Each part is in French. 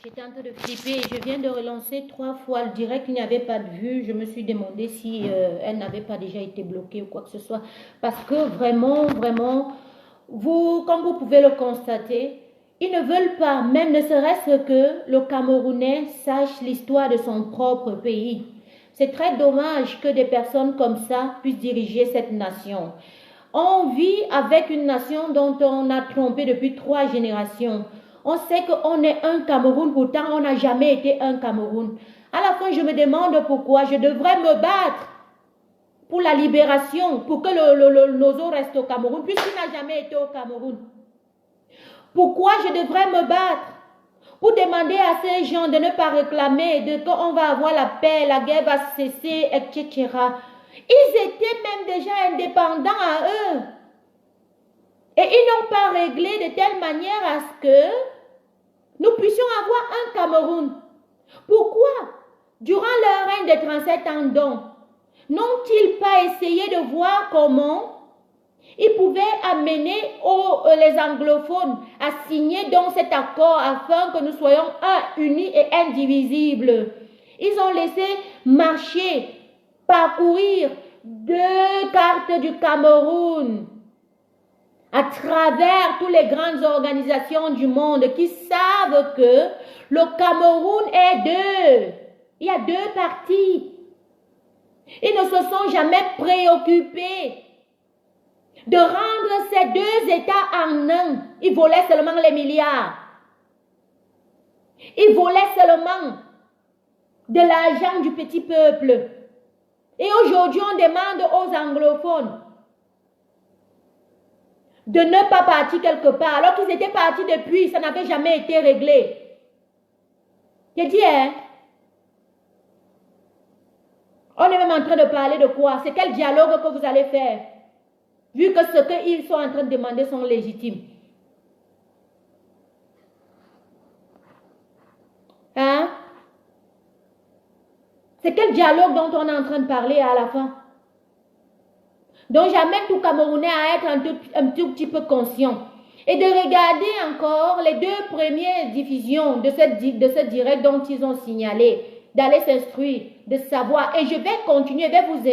J'étais en train de flipper. Je viens de relancer 3 fois le direct. Il n'y avait pas de vue. Je me suis demandé si elle n'avait pas déjà été bloquée ou quoi que ce soit. Parce que vraiment, vous, comme vous pouvez le constater, ils ne veulent pas, même ne serait-ce que le Camerounais sache l'histoire de son propre pays. C'est très dommage que des personnes comme ça puissent diriger cette nation. On vit avec une nation dont on a trompé depuis 3 générations. On sait qu'on est un Cameroun, pourtant on n'a jamais été un Cameroun. À la fin, je me demande pourquoi je devrais me battre pour la libération, pour que le Nozo reste au Cameroun, puisqu'il n'a jamais été au Cameroun. Pourquoi je devrais me battre pour demander à ces gens de ne pas réclamer, qu'on va avoir la paix, la guerre va cesser, etc. Ils étaient même déjà indépendants à eux. Et ils n'ont pas réglé de telle manière à ce que nous puissions avoir un Cameroun. Pourquoi, durant leur règne de 37 ans donc, n'ont-ils pas essayé de voir comment ils pouvaient amener les anglophones à signer donc cet accord afin que nous soyons unis et indivisibles? Ils ont laissé marcher, parcourir 2 cartes du Cameroun à travers toutes les grandes organisations du monde qui savent que le Cameroun est 2. Il y a 2 parties. Ils ne se sont jamais préoccupés de rendre ces 2 États en un. Ils volaient seulement les milliards. Ils volaient seulement de l'argent du petit peuple. Et aujourd'hui, on demande aux anglophones de ne pas partir quelque part, alors qu'ils étaient partis depuis, ça n'avait jamais été réglé. Je dis, hein? On est même en train de parler de quoi? C'est quel dialogue que vous allez faire? Vu que ce qu'ils sont en train de demander sont légitimes. Hein? C'est quel dialogue dont on est en train de parler à la fin? Donc j'amène tout Camerounais à être un tout petit peu conscient. Et de regarder encore les 2 premières diffusions de ce direct dont ils ont signalé. D'aller s'instruire, de savoir. Et je vais continuer, je vais vous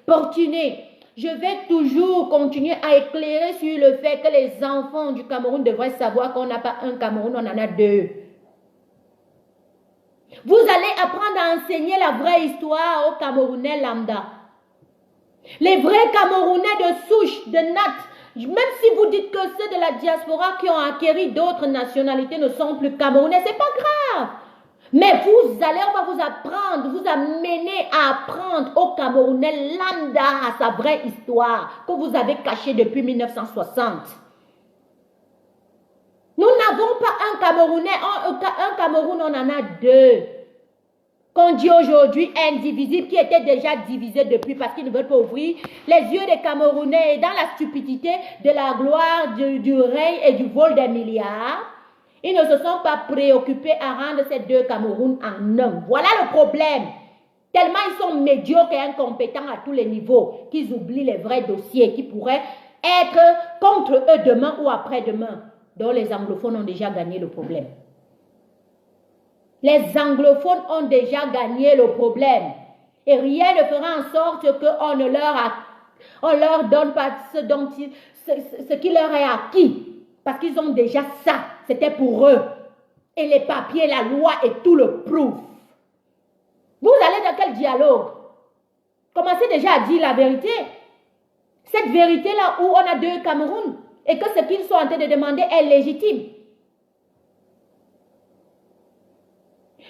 importuner. Je vais toujours continuer à éclairer sur le fait que les enfants du Cameroun devraient savoir qu'on n'a pas un Cameroun, on en a 2. Vous allez apprendre à enseigner la vraie histoire aux Camerounais lambda. Les vrais Camerounais de souche, de natte, même si vous dites que ceux de la diaspora qui ont acquis d'autres nationalités ne sont plus Camerounais, c'est pas grave. Mais on va vous apprendre, vous amener à apprendre au Camerounais lambda à sa vraie histoire que vous avez cachée depuis 1960. Nous n'avons pas un Camerounais, un Cameroun, on en a 2. Qu'on dit aujourd'hui indivisible, qui était déjà divisé depuis parce qu'ils ne veulent pas ouvrir les yeux des Camerounais dans la stupidité de la gloire du règne et du vol des milliards. Ils ne se sont pas préoccupés à rendre ces 2 Camerouns en un. Voilà le problème. Tellement ils sont médiocres et incompétents à tous les niveaux qu'ils oublient les vrais dossiers qui pourraient être contre eux demain ou après-demain. Donc les anglophones ont déjà gagné le problème. Les anglophones ont déjà gagné le problème. Et rien ne fera en sorte qu'on ne leur donne pas ce qui leur est acquis. Parce qu'ils ont déjà ça. C'était pour eux. Et les papiers, la loi et tout le proof. Vous allez dans quel dialogue? Commencez déjà à dire la vérité. Cette vérité-là où on a 2 Cameroun et que ce qu'ils sont en train de demander est légitime.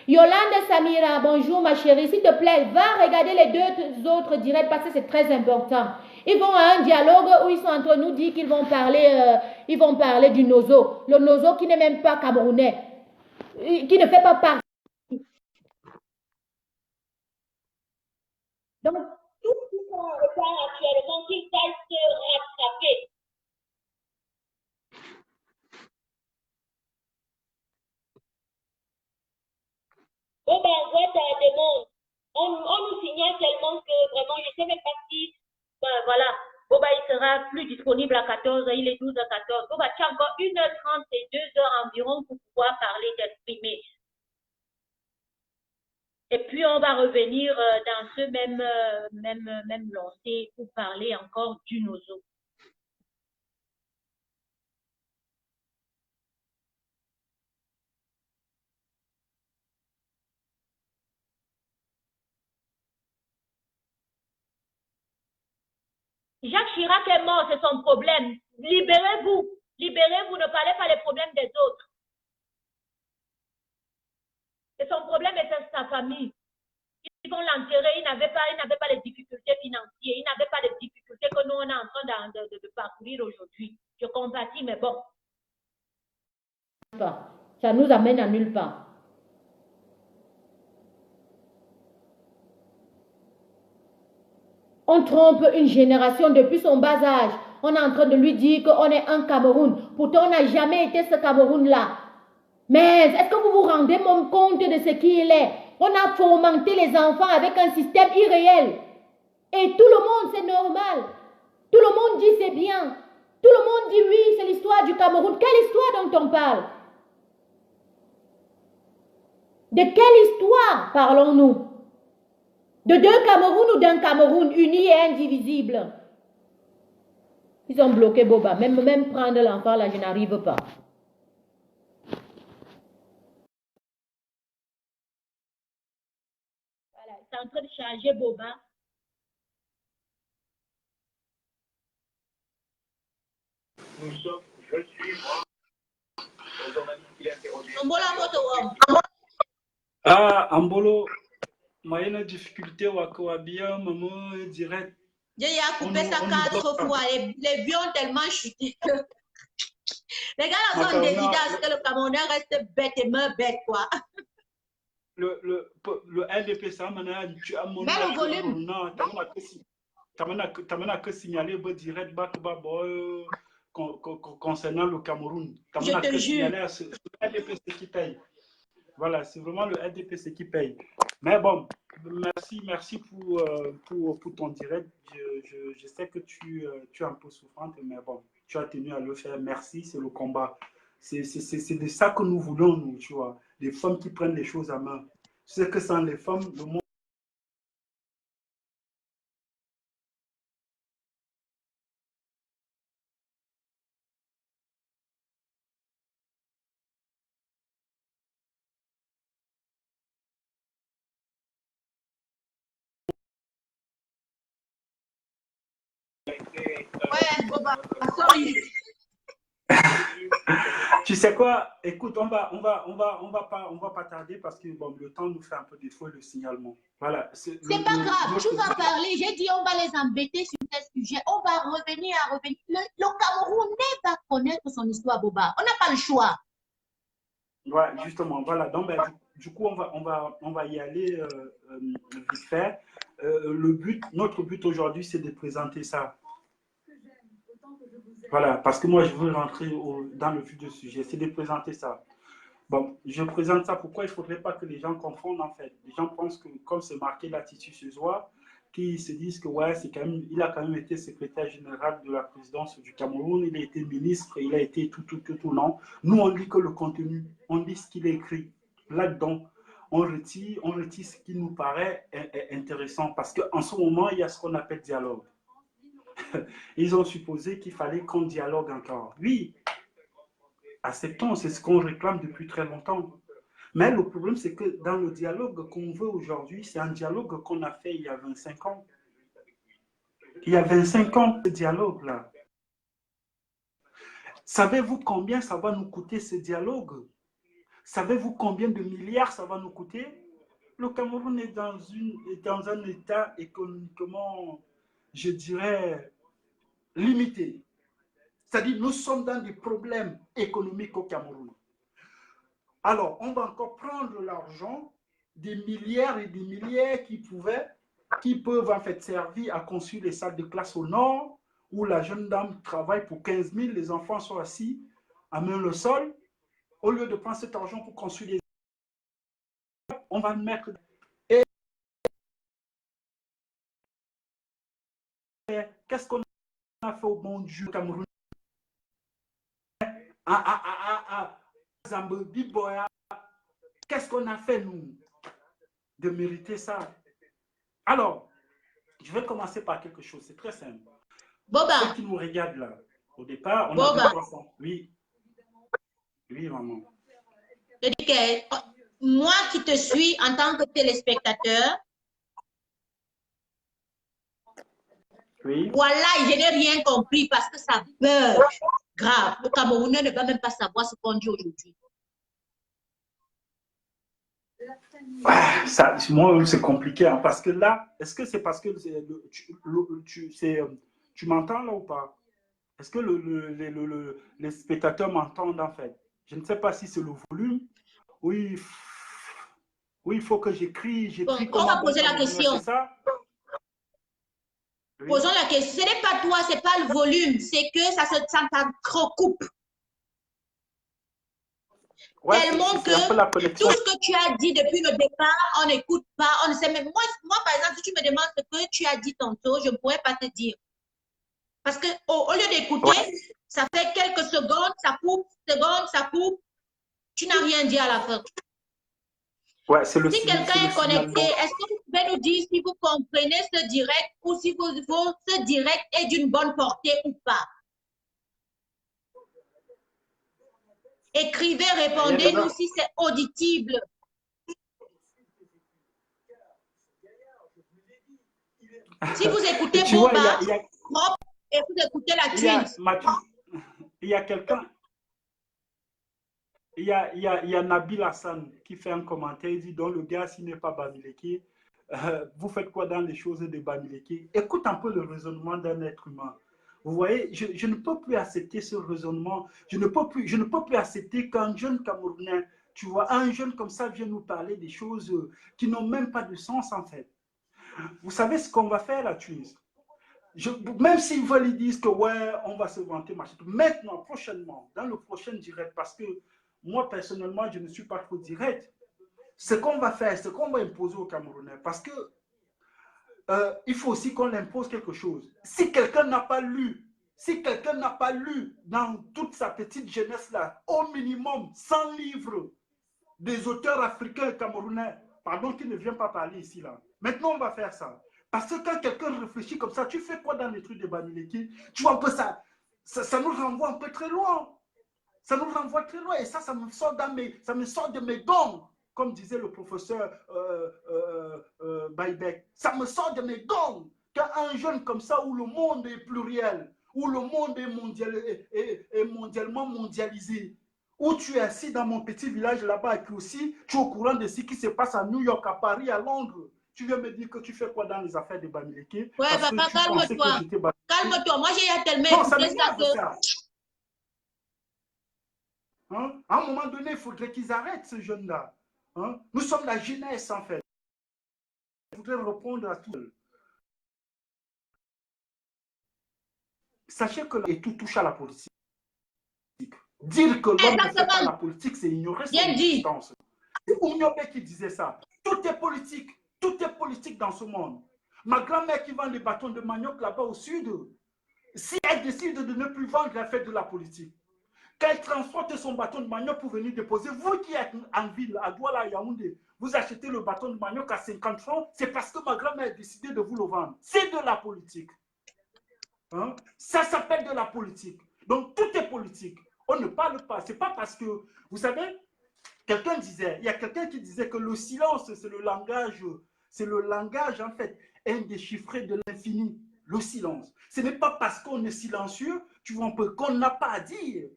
Yolande Samira, bonjour ma chérie, s'il te plaît, va regarder les 2 autres directs parce que c'est très important. Ils vont à un dialogue où ils sont en train de nous dire qu'ils vont parler du Nozo. Le Nozo qui n'est même pas camerounais, qui ne fait pas partie. Donc, tout ce qui sont en retard actuellement, qu'ils fassent se rattraper. Oh ben, ouais, ça demande. On nous signale tellement que vraiment, je ne sais même pas si, ben voilà, oh ben, il sera plus disponible à 14h, il est 12h14. Oh ben, tu as encore 1h30 et 2h environ pour pouvoir parler, t'exprimer. Et puis, on va revenir dans ce même lancé pour parler encore du nozo. Jacques Chirac est mort, c'est son problème. Libérez-vous. Libérez-vous, ne parlez pas des problèmes des autres. C'est son problème et c'est sa famille. Ils vont l'enterrer, il n'avait pas les difficultés financières, il n'avait pas les difficultés que nous, on est en train de parcourir aujourd'hui. Je compatis, mais bon. Ça nous amène à nulle part. On trompe une génération depuis son bas âge. On est en train de lui dire qu'on est un Cameroun. Pourtant, on n'a jamais été ce Cameroun-là. Mais est-ce que vous vous rendez compte de ce qu'il est? On a fomenté les enfants avec un système irréel. Et tout le monde, c'est normal. Tout le monde dit c'est bien. Tout le monde dit oui, c'est l'histoire du Cameroun. Quelle histoire dont on parle? De quelle histoire parlons-nous? De deux Cameroun ou d'un Cameroun uni et indivisible? Ils ont bloqué Boba. Même prendre l'enfant là, je n'arrive pas. Voilà, c'est en train de charger Boba. Je suis Ah, Ambolo, moi, il y a une difficulté, Wakawabia, maman, direct. J'ai coupé ça 4 fois. Les vieux ont tellement chuté que. Les gars là sont d'évidence que le Camerounais reste bête et meurt bête, quoi. Le LDP, ça m'a dit, tu as mon volume. Tu as que signaler direct concernant le Cameroun. Tu as que signaler ce LDP qui paye. Voilà, c'est vraiment le LDPC qui paye. Mais bon, merci pour ton direct. Je sais que tu es un peu souffrante, mais bon, tu as tenu à le faire. Merci, c'est le combat. C'est de ça que nous voulons, nous, tu vois. Les femmes qui prennent les choses à main. C'est que sans les femmes, le monde. Ouais, Boba, sorry. Tu sais quoi? Écoute, on va pas tarder parce que bon, le temps nous fait un peu défaut le signalement. Voilà. C'est pas grave, tu vas parler. J'ai dit on va les embêter sur ce sujet. On va revenir. Le Camerounais va connaître son histoire, Boba. On n'a pas le choix. Ouais, justement, voilà. Donc, ben, du coup, on va y aller vite fait. Notre but aujourd'hui, c'est de présenter ça. Voilà, parce que moi, je veux rentrer dans le vif du sujet, c'est de présenter ça. Bon, je présente ça. Pourquoi il ne faudrait pas que les gens confondent, en fait. Les gens pensent que, comme c'est marqué l'attitude ce soir, qu'ils se disent que, ouais, il a quand même été secrétaire général de la présidence du Cameroun, il a été ministre, il a été tout, non. Nous, on lit que le contenu, on lit ce qu'il est écrit. Là-dedans, on retire ce qui nous paraît intéressant, parce qu'en ce moment, il y a ce qu'on appelle dialogue. Ils ont supposé qu'il fallait qu'on dialogue encore. Oui, acceptons, c'est ce qu'on réclame depuis très longtemps. Mais le problème, c'est que dans le dialogue qu'on veut aujourd'hui, c'est un dialogue qu'on a fait il y a 25 ans. Il y a 25 ans, ce dialogue-là. Savez-vous combien ça va nous coûter ce dialogue? Savez-vous combien de milliards ça va nous coûter? Le Cameroun est dans un état économiquement, je dirais, limité. C'est-à-dire, nous sommes dans des problèmes économiques au Cameroun. Alors, on va encore prendre l'argent, des milliards et des milliards qui peuvent en fait servir à construire les salles de classe au nord, où la jeune dame travaille pour 15 000, les enfants sont assis à main le sol. Au lieu de prendre cet argent pour construire les on va le mettre. Et qu'est-ce qu'on a fait au bon Dieu Cameroun? Qu'est-ce qu'on a fait, nous? de mériter ça. Alors, je vais commencer par quelque chose, c'est très simple. Boba. Ceux qui nous regardent là, au départ, on Boba. avait 300. Oui. Oui, maman. Je dis que moi qui te suis en tant que téléspectateur, oui. Voilà, je n'ai rien compris parce que ça bug grave. Le Camerounais ne va même pas savoir ce qu'on dit aujourd'hui. Moi, c'est compliqué hein, parce que là, est-ce que c'est parce que tu m'entends là ou pas? Est-ce que les spectateurs m'entendent en fait? Je ne sais pas si c'est le volume. Oui, oui, il faut que j'écris. Bon, on va poser la question. C'est ça? Oui. Posons la question. Ce n'est pas toi, ce n'est pas le volume, c'est que ça t'entrecoupe. Ouais, tellement que tout ce que tu as dit depuis le départ, on n'écoute pas, on ne sait même. Moi, par exemple, si tu me demandes ce que tu as dit tantôt, je ne pourrais pas te dire. Parce que au lieu d'écouter, ça fait quelques secondes, ça coupe, tu n'as rien dit à la fin. Ouais, si quelqu'un est connecté, est-ce que vous pouvez nous dire si vous comprenez ce direct ou si ce direct est d'une bonne portée ou pas? Écrivez, répondez-nous si c'est audible. Si vous écoutez Boba, et vous écoutez la Twins. Il y a quelqu'un, il y a Nabil Hassan qui fait un commentaire, il dit, donc le gars, s'il n'est pas Bamileke, vous faites quoi dans les choses de Bamileke? Écoute un peu le raisonnement d'un être humain. Vous voyez, je ne peux plus accepter ce raisonnement. Je ne peux plus accepter qu'un jeune Camerounais, tu vois, un jeune comme ça vient nous parler des choses qui n'ont même pas de sens en fait. Vous savez ce qu'on va faire là, Tunis? Même s'ils veulent, ils disent que ouais, on va se vanter, machin. Maintenant, prochainement, dans le prochain direct, parce que moi, personnellement, je ne suis pas trop direct. Ce qu'on va faire, ce qu'on va imposer aux Camerounais, parce que il faut aussi qu'on impose quelque chose. Si quelqu'un n'a pas lu, dans toute sa petite jeunesse là, au minimum 100 livres des auteurs africains et camerounais, pardon, qui ne vient pas parler ici là. Maintenant, on va faire ça. Parce que quand quelqu'un réfléchit comme ça, tu fais quoi dans les trucs de Bamileke? Tu vois un peu ça, ça nous renvoie un peu très loin. Ça nous renvoie très loin et ça me sort de mes dons, comme disait le professeur Baïbek. Ça me sort de mes dons. Quand un jeune comme ça, où le monde est pluriel, où le monde est mondialement mondialisé, où tu es assis dans mon petit village là-bas et puis aussi tu es au courant de ce qui se passe à New York, à Paris, à Londres. Tu viens me dire que tu fais quoi dans les affaires de Bamileke? Ouais, papa, calme-toi. Calme-toi. Moi, j'ai tellement écouté ça que... Hein? À un moment donné, il faudrait qu'ils arrêtent ce jeune-là. Hein? Nous sommes la jeunesse, en fait. Je voudrais répondre à tout. Sachez que et tout touche à la politique. Dire que l'homme ne fait pas la politique, c'est ignorer son existence. C'est Oumyobé qui disait ça. Tout est politique dans ce monde. Ma grand-mère qui vend les bâtons de manioc là-bas au sud, si elle décide de ne plus vendre, elle fait de la politique. Quand elle transporte son bâton de manioc pour venir déposer, vous qui êtes en ville, à Douala, Yaoundé, vous achetez le bâton de manioc à 50 francs, c'est parce que ma grand-mère a décidé de vous le vendre. C'est de la politique. Hein? Ça s'appelle de la politique. Donc tout est politique. On ne parle pas. C'est pas parce que, vous savez, il y a quelqu'un qui disait que le silence, c'est le langage en fait indéchiffré de l'infini. Le silence. Ce n'est pas parce qu'on est silencieux, tu vois un peu, qu'on n'a pas à dire.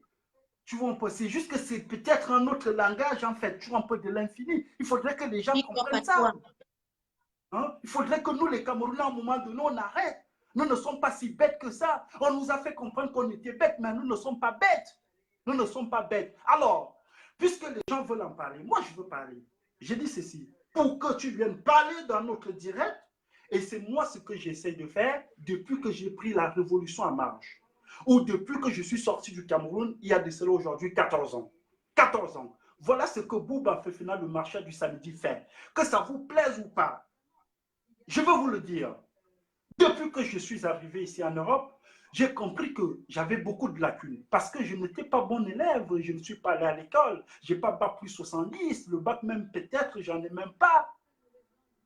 Tu vois un peu, c'est juste que c'est peut-être un autre langage en fait, tu vois un peu de l'infini. Il faudrait que les gens comprennent ça. Hein? Il faudrait que nous, les Camerounais, à un moment donné, on arrête. Nous ne sommes pas si bêtes que ça. On nous a fait comprendre qu'on était bêtes, mais nous ne sommes pas bêtes. Nous ne sommes pas bêtes. Alors, puisque les gens veulent en parler, moi je veux parler. J'ai dit ceci, pour que tu viennes parler dans notre direct, et c'est moi ce que j'essaie de faire depuis que j'ai pris la révolution en marche, ou depuis que je suis sorti du Cameroun, il y a de cela aujourd'hui 14 ans. 14 ans. Voilà ce que Bouba fait final le marché du samedi fait. Que ça vous plaise ou pas, je veux vous le dire. Depuis que je suis arrivé ici en Europe, j'ai compris que j'avais beaucoup de lacunes parce que je n'étais pas bon élève, je ne suis pas allé à l'école, je n'ai pas bac plus 70, le bac même peut-être, j'en ai même pas.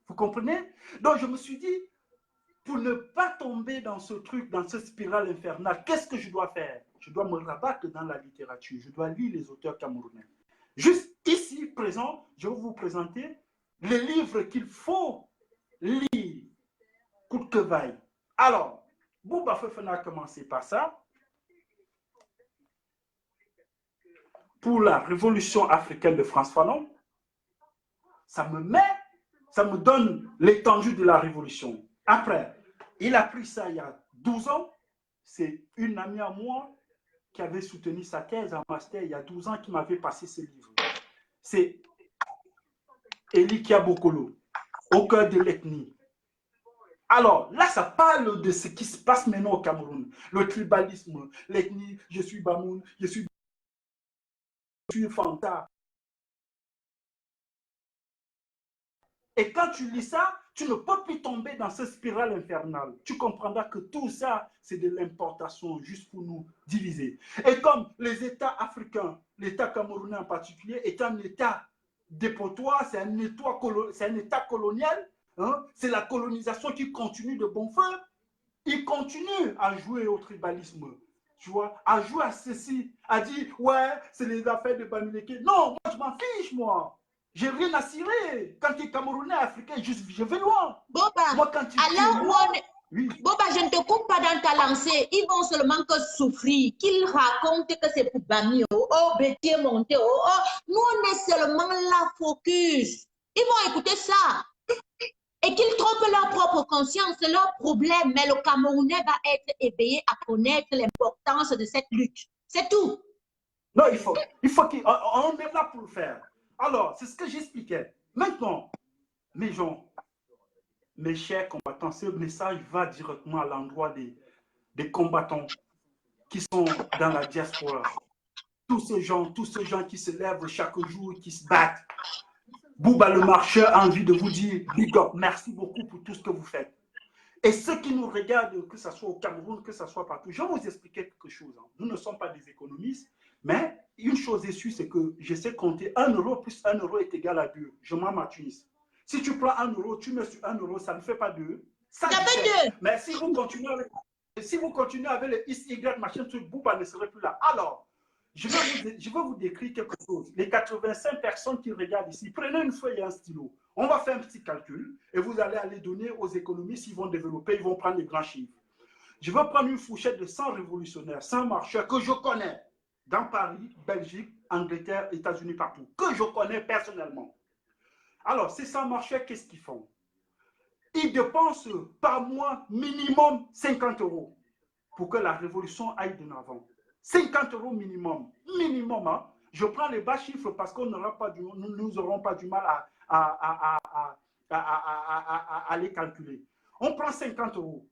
Vous comprenez? Donc, je me suis dit, pour ne pas tomber dans ce truc, dans cette spirale infernale, qu'est-ce que je dois faire? Je dois me rabattre dans la littérature. Je dois lire les auteurs camerounais. Juste ici, présent, je vais vous présenter les livres qu'il faut lire, coûte que vaille. Alors, Bouba Fofana a commencé par ça. Pour la révolution africaine de Frantz Fanon, ça me donne l'étendue de la révolution. Après, il a pris ça il y a 12 ans. C'est une amie à moi qui avait soutenu sa thèse en master il y a 12 ans qui m'avait passé ce livre. C'est Elikia Bokolo, Au cœur de l'ethnie. Alors, là, ça parle de ce qui se passe maintenant au Cameroun. Le tribalisme, l'ethnie, je suis Bamoun, je suis Fanta. Et quand tu lis ça, tu ne peux plus tomber dans cette spirale infernale. Tu comprendras que tout ça, c'est de l'importation juste pour nous diviser. Et comme les États africains, l'État camerounais en particulier, est un État dépotoir, c'est un État colonial, hein, c'est la colonisation qui continue de bon feu. Il continue à jouer au tribalisme, tu vois, à jouer à ceci, à dire, ouais, c'est les affaires de Bamileke. Non, moi, je m'en fiche, moi. J'ai rien à cirer. Quand tu es Camerounais, Africain, je vais loin. Boba, Moi, quand tu alors oui. Boba, je ne te coupe pas dans ta lancée. Ils vont seulement que souffrir. Qu'ils racontent que c'est pour Bami. Oh, Bétier monté. Oh, nous, on est seulement là, focus. Ils vont écouter ça. Et qu'ils trompent leur propre conscience, c'est leur problème. Mais le Camerounais va être éveillé à connaître l'importance de cette lutte. C'est tout. Non, il faut qu'on est là pour le faire. Alors, c'est ce que j'expliquais. Maintenant, mes gens, mes chers combattants, ce message va directement à l'endroit des combattants qui sont dans la diaspora. Tous ces gens qui se lèvent chaque jour, qui se battent. Bouba le marcheur a envie de vous dire, big up, merci beaucoup pour tout ce que vous faites. Et ceux qui nous regardent, que ce soit au Cameroun, que ce soit partout, je vais vous expliquer quelque chose. Hein. Nous ne sommes pas des économistes, mais une chose est sûre, c'est que je sais compter 1 euro plus 1 euro est égal à 2. Je m'en m'attuse. Si tu prends 1 euro, tu mets sur 1 euro, ça ne fait pas 2. Ça fait 2. Mais si vous continuez avec le XY machin, truc, Bouba ne serait plus là. Alors, je vais vous décrire quelque chose. Les 85 personnes qui regardent ici, prenez une feuille et un stylo. On va faire un petit calcul et vous allez aller donner aux économistes, ils vont développer, ils vont prendre les grands chiffres. Je vais prendre une fourchette de 100 révolutionnaires, 100 marcheurs que je connais dans Paris, Belgique, Angleterre, États-Unis, partout, que je connais personnellement. Alors, ces 100 marcheurs, qu'est-ce qu'ils font? Ils dépensent par mois minimum 50 euros pour que la révolution aille de l'avant. 50 euros minimum. Minimum, hein? Je prends les bas chiffres parce qu'on n'aura pas nous n'aurons pas du mal à les calculer. On prend 50 euros.